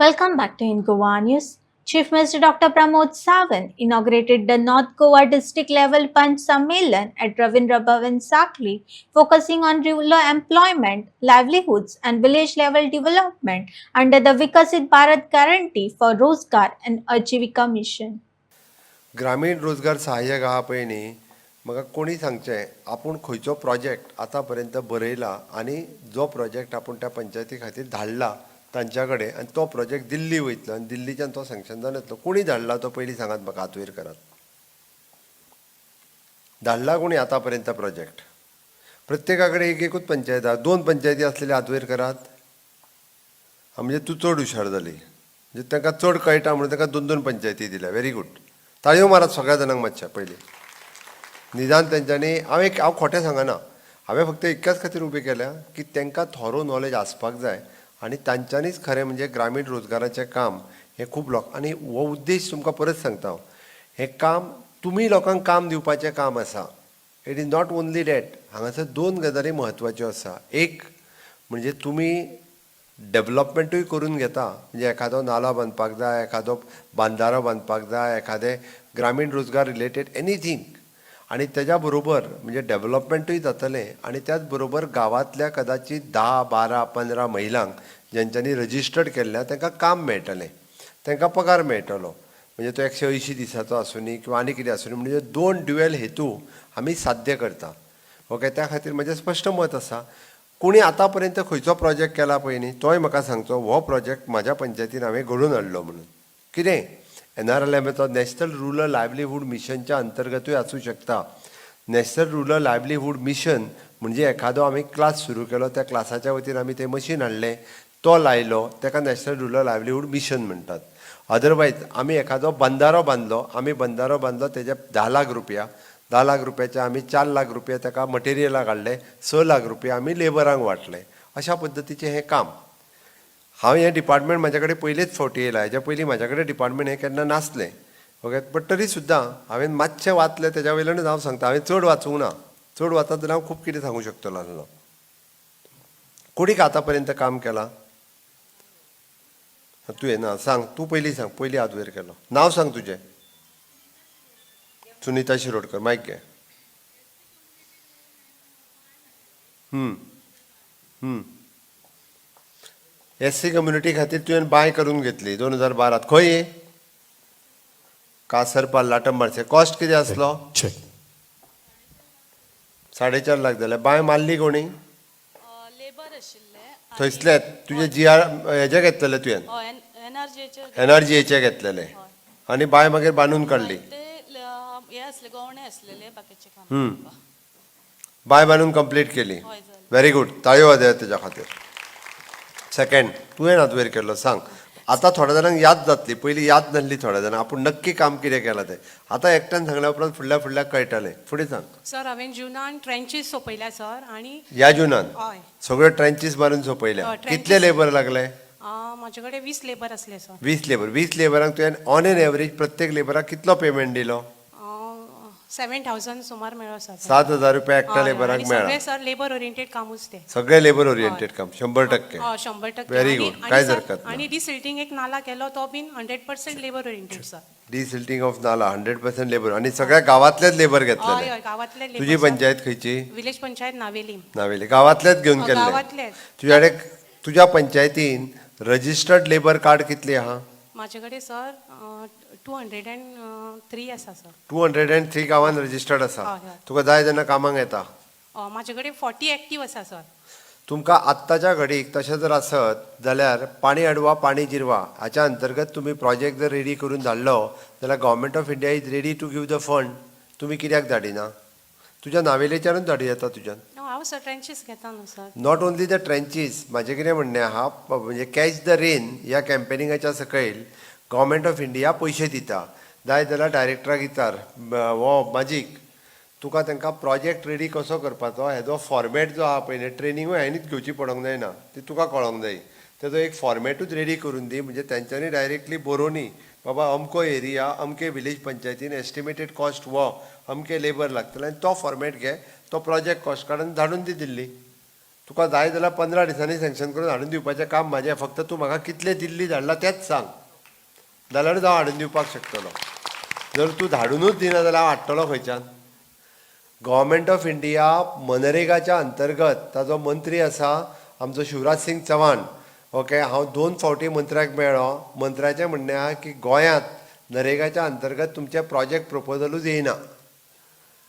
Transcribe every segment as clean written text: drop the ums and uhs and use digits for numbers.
Welcome back to In Goa News. Chief Minister Dr. Pramod Sawant inaugurated the North Goa district level Panch Sammelan at Ravindra Bhavan Sakli, focusing on rural employment, livelihoods, and village level development under the Vikasit Bharat Guarantee for Rozgar and Ajivika mission. ग्रामीण रोजगार सहाय्यक आहा पळय न्ही म्हाका कोणी सांगचें आपूण खंयचो प्रोजेक्ट आतां पर्यंत बरयला आनी जो प्रोजेक्ट आपूण त्या पंचायती खातीर धाडला तांच्या कडेन आनी तो प्रोजेक्ट दिल्ली वयतलो आनी दिल्लीच्यान तो सँक्शन जावन येतलो. कोणी धाडला तो पयलीं सांगात म्हाका हात वयर करात. धाडला कोणी आतां पर्यंत प्रोजेक्ट? प्रत्येका कडेन एक एकूच पंचायत आहा. 2 पंचायती आसलेले हात वयर करात. म्हणजे तूं चड हुशार जाली, म्हणजे तांकां चड कळटा म्हणून तांकां 2-2 पंचायती दिल्या. Very good. ताळयो मारात सगळ्या जाणांक मातशें पयलीं. निदान तेंच्यांनी हांव खोटें सांगना. हांवें फक्त इतक्याच खातीर उबें केल्या की तांकां थोरो नॉलेज आसपाक जाय आनी तांच्यांनीच खरें म्हणजे ग्रामीण रोजगाराचें काम हें खूब आनी हो उद्देश तुमकां परत सांगता हांव. हें काम तुमी लोकांक काम दिवपाचें काम आसा. It is not only that. हांगासर 2 गजाली म्हत्वाच्यो आसा. एक म्हणजे तुमी डेव्हलपमेंटूय करून घेता, म्हणजे एखादो नालो बांदपाक जाय, एखादो बांदारो बांदपाक जाय, एखादे ग्रामीण रोजगार रिलेटेड एनीथींग, आनी तेज्या बरोबर म्हणजे डेव्हलपमेंटूय जातलें आनी त्याच बरोबर गांवांतल्या कदाचित 10, 12, 15 महिलांक जेंच्यांनी रजिस्टर्ड केल्ल्या तांकां काम मेळटलें, तांकां पगार मेळटलो. म्हणजे तो 180 दिसाचो आसूं न्ही किंवा आनी कितें आसूं न्ही, म्हणजे 2 ड्युएल हेतू आमी साध्य करता. ओके, त्या खातीर म्हजें स्पश्ट मत आसा. कोणी आतां पर्यंत खंयचो प्रोजेक्ट केला पळय न्ही तोय म्हाका सांगचो हो प्रोजेक्ट म्हाज्या पंचायतीन हांवें घडोवन हाडलो म्हणून. कितें NRLMचो नॅशनल रुरल लायव्हलीहूड मिशनच्या अंतर्गतूय आसूं शकता. नॅशनल रुरल लायव्हलीहूड मिशन म्हणजे एखादो आमी क्लास सुरू केलो, त्या क्लासाच्या वतीन आमी तें मशीन हाडलें, तो लायलो, ताका नॅशनल रुरल लायव्हलीहूड मिशन म्हणटात. अदरवायज आमी एखादो बंदारो बांदलो, तेजे 10 लाख रुपया, 10 लाख रुपयाचे आमी 4 लाख रुपया ताका मटेरियलाक हाडले, 6 लाख रुपया आमी लेबरांक वाटले. अशा पद्दतीचें हें काम. हांव हें डिपार्टमेंट म्हाजे कडेन पयलेच फावटी येयला. हेज्या पयलीं म्हाजे कडेन डिपार्टमेंट हें केन्ना नासलें. ओके, बट तरी सुद्दां हांवें मातशें वाचलें, तेज्या वयल्यानूच हांव सांगता. हांवें चड वाचूंक ना. चड वाचत जाल्यार हांव खूब कितें सांगूं शकतलो आसलो. कोणीक आतां पर्यंत काम केलां? तुवें ना सांग, तूं पयलीं सांग. पयलीं हात वयर केलो. नांव सांग तुजें. सुनीता शिरोडकर. मायक घे. SC कम्युनिटी खातीर तुवें बाय करून घेतली 2012. खंय? कासरपाल, लाटंबारचे. कॉस्ट कितें आसलो? 4.5 लाख जाले. बाय मारली कोणी? लेबर आशिल्ले. थंयसले तुजे GR हेजे घेतलेले तुवें? NRGचे घेतलेले आनी बाय मागीर बांदून काडली. ते हे असले गवणे असलेले बाकीचे काम. बाय बांदून कंप्लीट केली. हय जालें. Very good. ताळयो वाजया तेज्या खातीर. सेकंड, तुवें हात वयर केलो. सांग. आतां थोड्या जाणांक याद जातली, पयलीं याद नासली थोड्या जाणांक. आपूण नक्की काम कितें केलां तें आतां एकट्यान सांगल्या उपरांत फुडल्या कळटलें. फुडें सांग. सर हांवें जुनान ट्रेंचीस सोंपयल्या सर. आनी ह्या जुनान हय सगळे ट्रेंचीस मारून सोंपयल्या. कितले लेबर लागले? म्हाजे कडेन 20 लेबर असले सर. 20 लेबर. 20 लेबरांक तुवें ऑन एन एवरेज प्रत्येक लेबराक कितलो पेमेंट दिलो? 7,000 सुमार मेळ्ळो सर. 7,000 रुपया एकट्या लेबराक मेळ्ळा. सगळे सर लेबर ओरिएंटेड कामूच ते. सगळे लेबर ओरिएंटेड काम 100%. 100%. Very good. कांयच हरकत ना. आनी डिसिल्टींग एक नाला केलो तो बीन 100% labour oriented sir. Desilting of नाला 100% लेबर आनी सगळ्या गावातलेच लेबर हय घेतलेले. हय गांवांतले लेबर. तुजी पंचायत खंयची? विलेज पंचायत नावेली. नावेली. गावातलेच घेवन केल्ले. गांवांतलेच. तुज्या कडेन तुज्या पंचायतीन रजिस्टर्ड लेबर कार्ड कितली आहा? म्हाजे कडेन सर 203 आसा सर. 203 गांवांत रजिस्टर्ड आसा. हय, हय. तुका जाय तेन्ना कामाक येता. म्हाजे कडेन 40 एक्टीव आसा सर. तुमकां आत्ताच्या घडीक तशें जर आसत जाल्यार पाणी अडवा पाणी जिरवा हाच्या अंतर्गत तुम्ही प्रोजेक्ट जर रेडी करून धाडलो जाल्यार government of India is ready to give the fund. तुम्ही कित्याक धाडिना? तुज्या नावेलेच्यानूच धाडी येता तुज्यान. हांव सर ट्रेंचीस घेता न्हू sir. Not only the trenches. म्हाजें कितें म्हणणें आहा, म्हणजे कॅच द रेन ह्या कॅम्पेनिंगाच्या सकयल गव्हर्मेंट ऑफ इंडिया पयशे दिता. जाय जाल्यार डायरेक्टराक विचार, हो मॅजीक तुका तांकां प्रोजेक्ट रेडी कसो करपाचो हेजो फॉर्मेट जो आहा पळय न्ही, ट्रेनिंगूय हांवेंच घेवची पडोंक जायना, ती तुका कळोंक जाय. तेजो एक फॉर्मेटूच रेडी करून दी, म्हणजे तेंच्यांनी डायरेक्टली बरोवनी बाबा अमको एरिया अमके विलेज पंचायतीन एस्टिमेटेड कॉस्ट वो अमके लेबर लागतले आनी तो फॉर्मेट घे, तो प्रोजेक्ट कॉस्ट काडून धाडून दी दिल्ली. तुका जाय जाल्यार 15 दिसांनी सँक्शन करून हाडून दिवपाचें काम म्हाजें. फक्त तूं म्हाका कितले दिल्ली धाडला तेंच सांग, जाल्यारूच हांव हाडून दिवपाक शकतलो. जर तूं धाडूनच दिना जाल्यार हांव हाडटलो खंयच्यान. गव्हर्मेंट ऑफ इंडिया मनरेगाच्या अंतर्गत ताजो मंत्री आसा आमचो शिवराज सिंग चव्हाण. ओके, हांव 2 फावटी मंत्र्याक मेळ्ळो. मंत्र्याचें म्हणणें आहा की गोंयांत नरेगाच्या अंतर्गत तुमचे प्रोजेक्ट प्रपोजलूच येयना.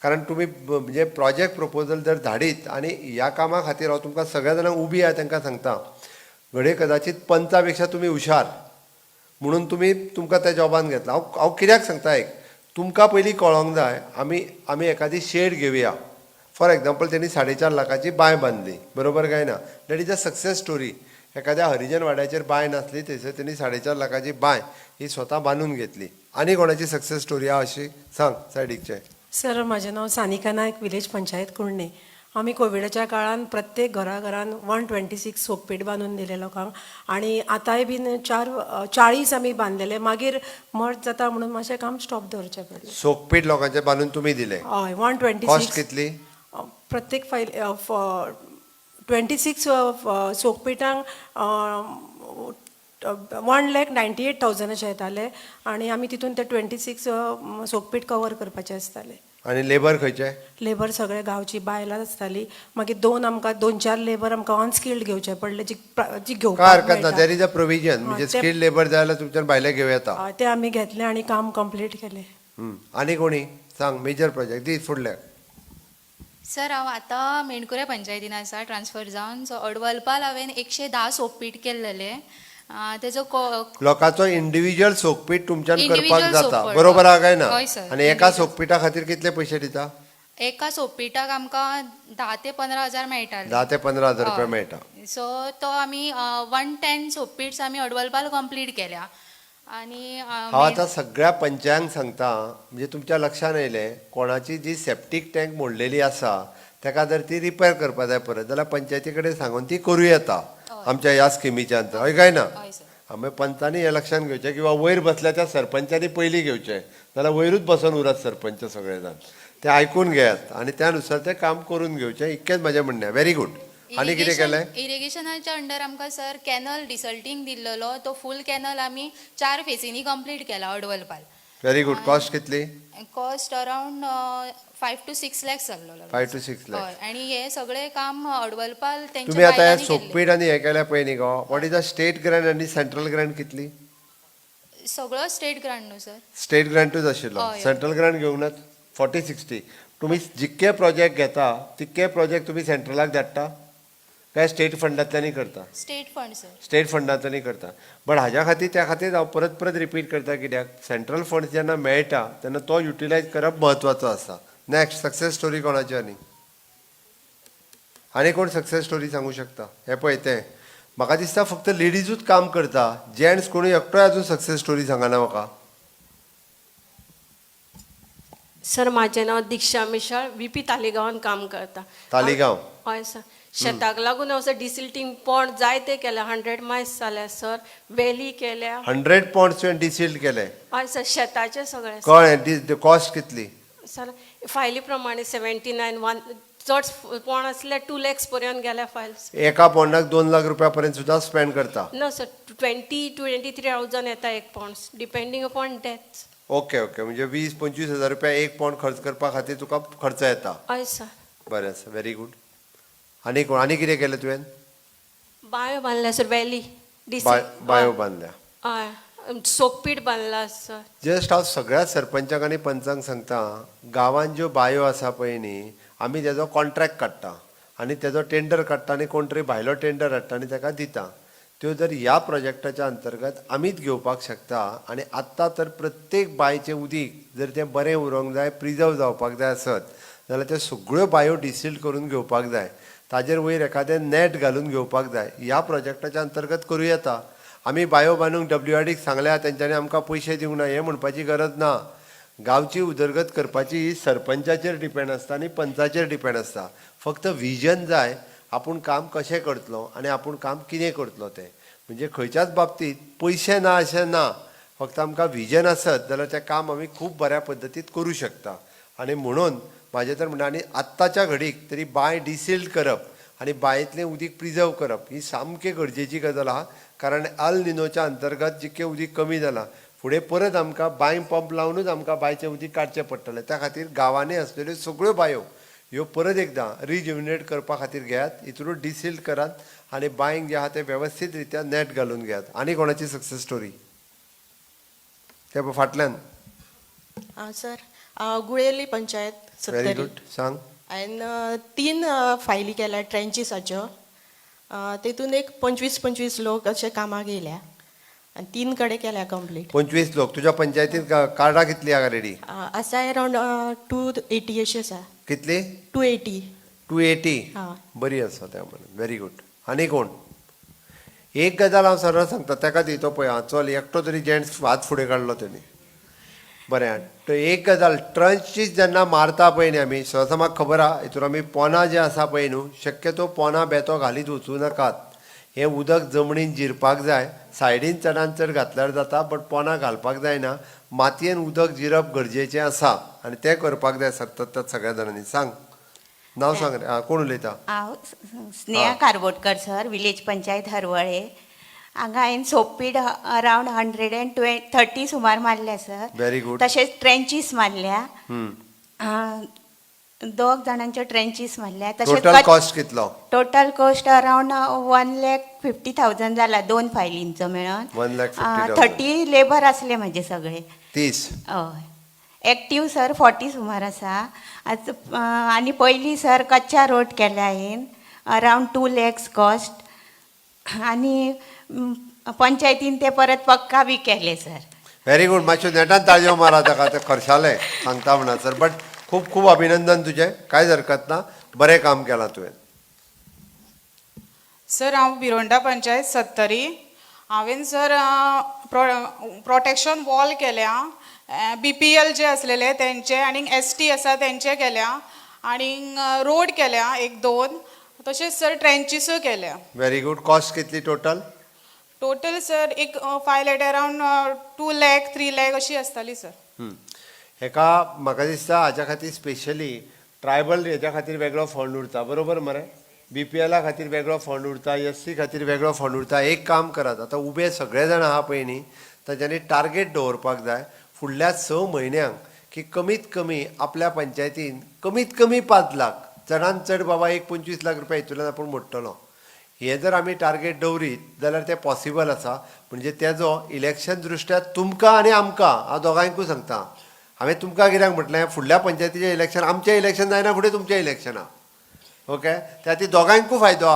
कारण तुमी म्हणजे प्रोजेक्ट प्रपोजल जर धाडीत आनी ह्या कामा खातीर हांव तुमकां सगळ्या जाणांक उबी आहा तांकां सांगता, घडये कदाचित पंचा पेक्षा तुमी हुशार म्हणून तुमकां त्या जॉबान घेतला. हांव कित्याक सांगता, एक तुमकां पयलीं कळोंक जाय, आमी एखादी शेड घेवया. फॉर एग्जाम्पल तेणी 4.5 लाखाची बांय बांदली, बरोबर काय ना? That is a success story. एखाद्या हरिजन वाड्याचेर बांय नासली, थंयसर तेणी 4.5 लाखाची बांय ही स्वता बांदून घेतली. आनी कोणाची सक्सेस स्टोरी आहा अशी सांग सायडीकचे. सर, म्हजें नांव सानिका नायक, विलेज पंचायत कुर्णे. आमी कोविडाच्या काळान प्रत्येक घरान 126 सोकपेट बांदून दिले लोकांक. आणि आतांय बीन 40 आमी बांदलेले. मागीर मर्ज जाता म्हणून मातशें काम स्टॉप दवरचें पडलें. सोकपीट लोकांचे बांदून तुमी दिले. हय, 126. कॉस्ट कितली? प्रत्येक फायल 26 सोकपेटांक 1,98,000 अशें येताले. आनी आमी तितून ते 26 सोकपेट कवर करपाचे आसताले. आनी लेबर खंयचे? लेबर सगळे गांवची बायलां आसताली. मागीर 2-4 लेबर आमकां ऑनस्किल्ड घेवचे पडले, जी काय घेवपाक हरकत ना, देर इज अ प्रोविजन. म्हणजे स्किल्ड लेबर जाय जाल्यार तुमच्यान भायले घेवं येता. ते आमी घेतले आनी काम कंप्लीट केलें. आनी कोणी सांग, मेजर प्रोजेक्ट दी फुडले. सर, हांव आतां मेणकुरे पंचायतीन आसा ट्रान्सफर जावन. सो अडवलपाल हांवें 110 सोकपीट केल्लेले. तेजो लोकांचो इंडिव्हिज्युअल सोकपीट तुमच्यान करपाक Individual जाता, सोकपीट. बरोबर आहा काय ना? हय सर, आनी एका सोकपीटा खातीर कितले पयशे दिता? एका सोकपीटाक आमकां 10 ते 15 हजार मेळटाले. 10 ते 15 हजार रुपया मेळटा. सो तो आमी 110 सोकपीट्स आमी अडवलपाल कंप्लीट केल्या. आनी हांव आतां सगळ्या पंचांक सांगता, म्हणजे तुमच्या लक्षान येयलें, कोणाची जी सेप्टीक टँक मोडलेली आसा ताका जर ती रिपेर करपा जाय परत, जाल्यार पंचायती कडेन सांगून ती करूं येता आमच्या ह्या स्किमीच्या अंतर. हय काय ना? हय सर. आमी पंचांनी हें लक्षान घेवचें, किंवा वयर बसल्या त्या सरपंचांनी पयलीं घेवचें, जाल्यार वयरूच बसून उरत सरपंच सगळे जाण. ते आयकून घेयात आनी त्या नुसार तें काम करून घेवचें, इतकेंच म्हजें म्हणणें. Very good. आनी कितें केलें? इरिगेशनाच्या अंडर आमकां सर कॅनल डिसल्टींग दिल्लो. तो फूल कॅनल आमी 4 फेसींनी कंप्लीट केला अडवलपाल. Very good. कॉस्ट कितली? कॉस्ट अरावंड 5 to 6 lakhs जाल्लो. 5 to 6 lakhs. हय, आनी हे सगळे काम अडवलपाल तुम्ही आता हे सोकपीट आनी हे केल्या पळय न्ही गो, what is the state grant आनी सेंट्रल ग्रँट कितली? सगळो स्टेट ग्रांट न्हू सर? स्टेट ग्रँटूच आशिल्लो, हय. Central Grant घेवनात. 40-60 तुम्ही जितके प्रोजेक्ट घेता तितके प्रोजेक्ट तुम्ही सेंट्रलाक धाडटा काय स्टेट फंडांतल्यानी करता? State fund sir. स्टेट फंडांतल्यानी करता. बट हाज्या खातीर त्या खातीर हांव परत परत रिपीट करता, कित्याक सेंट्रल फंड जेन्ना मेळटा तेन्ना तो युटिलायज करप म्हत्वाचो आसा. नेक्स्ट सक्सेस स्टोरी कोणाची? आनी कोण सक्सेस स्टोरी सांगू शकता? हे पळय तें म्हाका दिसता फक्त लेडीजूच काम करता, जेंट्स कोणूय एकटोय अजून सक्सेस स्टोरी सांगना म्हाका. सर, माझे नाव दीक्षा मिशाळ, VP तालिगांवान काम करता. तालिगांव? हय सर. शेताक लागून असं डिसिल्टिंग पॉंड जायते केले, 100 मायस जाल्या सर. वेली केल्या. 100 पॉंड्स तुवें डिसिल्ड केले? हय सर, शेताचे सगळे. कळ्ळें. कॉस्ट कितली? सर, फायली प्रमाणे 79 चड पॉंड असले 2 lakhs पर्यंत गेल्या फायल्स. एका पॉंडाक 2 लाख रुपया पर्यंत सुद्धा स्पेंड करता? नो सर, 23,000 येता एक पॉंड, डिपेंडींग अपॉन डेथ. ओके ओके, म्हणजे 20-25 हजार रुपया एक पॉंड खर्च करपा खातीर तुका खर्च येता? हय सर. बरें आसा, व्हेरी गुड. आनी कोण आनी कितें केलें तुवें? बायो बांदल्या सर, वेली. बायो बांदल्या? हय. Soak pit बांदला sir. जस्ट हांव सगळ्या सरपंचाक आनी पंचांक सांगता, गांवांत ज्यो बायो आसा पळय न्ही, आमी तेजो कॉन्ट्रॅक्ट काडटा आनी तेजो टेंडर काडटा आनी कोण तरी भायलो टेंडर हाडटा आनी ताका दिता. त्यो जर ह्या प्रोजेक्टाच्या अंतर्गत आमीच घेवपाक शकता. आनी आत्तां तर प्रत्येक बांयचें उदीक जर तें बरें उरोंक जाय, प्रिजर्व जावपाक जाय आसत, जाल्यार त्यो सगळ्यो बांयो डिसिल्ड करून घेवपाक जाय. ताजेर वयर एखादें नेट घालून घेवपाक जाय. ह्या प्रोजेक्टाच्या अंतर्गत करूं येता. आमी बायो बांदूंक WRDक सांगल्या, तेंच्यांनी आमकां पयशे दिवंक ना, हें म्हणपाची गरज ना. गांवची उदरगत करपाची ही सरपंचाचेर डिपेंड आसता आनी पंचाचेर डिपेंड आसता. फक्त विजन जाय, आपूण काम कशें करतलो आनी आपूण काम कितें करतलो तें. म्हणजे खंयच्याच बाबतींत पयशे ना अशें ना, फक्त आमकां विजन आसत जाल्यार तें काम आमी खूब बऱ्या पद्दतीन करूं शकता. आनी म्हणून म्हाजें तर म्हणणें, आनी आत्ताच्या घडीक तरी बांय डिसिल्ड करप आनी बांयतलें उदीक प्रिजर्व करप ही सामकी गरजेची गजाल आहा. कारण अल निनोच्या अंतर्गत जितकें उदीक कमी जालां फुडें परत आमकां बांय पंप लावनूच आमकां बांयचें उदीक काडचें पडटलें. त्या खातीर गांवांनी आसलेल्यो सगळ्यो बांयो ह्यो परत एकदां रिज्युमिनेट करपा खातीर घेयात, हितून डिसिल्ड करात आनी बांयक जे आहा ते वेवस्थीत रित्या नेट घालून घेयात. आनी कोणाची सक्सेस स्टोरी ते फाटल्यान? सर गुळेली पंचायत व्हेरी सत्तरी गुड, सांग. हांवें 3 फायली केल्या ट्रेंचीसाच्यो. तेतून एक 25 लोक अशे कामाक येयल्या आनी 3 कडेन केल्या कंप्लीट. 25 लोक तुज्या पंचायतींत कार्डां कितली आहा रेडी? आसा अरावंड 280 अशी आसा. कितली? 280. 280. हां. बरी आसा त्या म्हणून. Very good. आनी कोण? एक गजाल हांव सरळ सांगता, ताका दी तो पळय, चल एकटो तरी जेंट्स हात फुडें काडलो तेणी. बरें, तो एक गजाल, ट्रंचीस जेन्ना मारता पळय न्ही आमी, सहसा म्हाका खबर आहा हितून आमी पोना जे आसा पळय न्हू, शक्यतो पोना बेतो घालीत वचूं नाकात. हें उदक जमनीन जिरपाक जाय. सायडीन चडान चड घातल्यार जाता, बट पोना घालपाक जायना. मातयेन उदक जिरप गरजेचें आसा आनी तें करपाक जाय सतत सगळ्या जाणांनी. सांग, नांव सांग रे. कोण उलयता? हांव स्नेहा कारबोटकर सर, विलेज पंचायत हरवळे. हांगा हांवें सोपपीट अरावंड 130 सुमार मारल्या सर. Very good. तशेंच ट्रेंचीस मारल्या. 2 जाणांच्यो ट्रेंचीस मारल्या. टोटल कॉस्ट कितलो? टोटल कॉस्ट अरावंड 1,50,000 जाला 2 फायलींचो मेळोन. 1,50,000. 30 लेबर असले म्हजे सगळे. 30. हय. एक्टीव सर 40 सुमार आसा. आनी पयलीं सर कच्चा रोड केल्या हांवें अरावंड 2 lakhs कॉस्ट. आनी पंचायतीन ते परत पक्का बी केले सर. Very good. मातशें नेटान ताळयो मारा ताका, ते खर्चाले सांगता म्हणा सर. बट खूब खूब अभिनंदन तुजें, कांयच हरकत ना, बरें काम केलां तुवें. सर हांव बिरोंडा पंचायत सत्तरी. हांवें सर प्रोटेक्शन वॉल केल्या. BPL जे असलेले तेंचे आनी ST आसा तेंचे केल्या. आनी रोड केल्या 1-2. तशेंच सर ट्रेंचीसूय केल्या. Very good. कॉस्ट कितली टोटल? टोटल सर एक file eight around 2 lakh 3 lakh अशी आसताली सर. हेका म्हाका दिसता हाच्या खातीर स्पेशली ट्रायबल हेच्या खातीर वेगळो फंड उरता, बरोबर मरे? BPL खातीर वेगळो फंड उरता, SC खातीर वेगळो फंड उरता. एक काम करात, आतां उबे सगळे जाण आहा पळय न्ही, तांच्यांनी टार्गेट दवरपाक जाय फुडल्या 6 म्हयन्यांक की कमीत कमी आपल्या पंचायतीन कमीत कमी 5 लाख, चडांत चड बाबा एक 25 लाख रुपया हितूंतल्यान आपूण मोडटलो. हे जर आमी टार्गेट दवरीत जाल्यार तें पॉसिबल आसा. म्हणजे तेजो इलेक्शन दृश्ट्या तुमकां आनी आमकां, हांव दोगांयकूय सांगता, हांवें तुमकां कित्याक म्हटलें, फुडल्या पंचायतीचें इलेक्शन आमचें इलेक्शन जायना फुडें तुमचें इलेक्शना. ओके, त्या खातीर दोगांयकूय फायदो.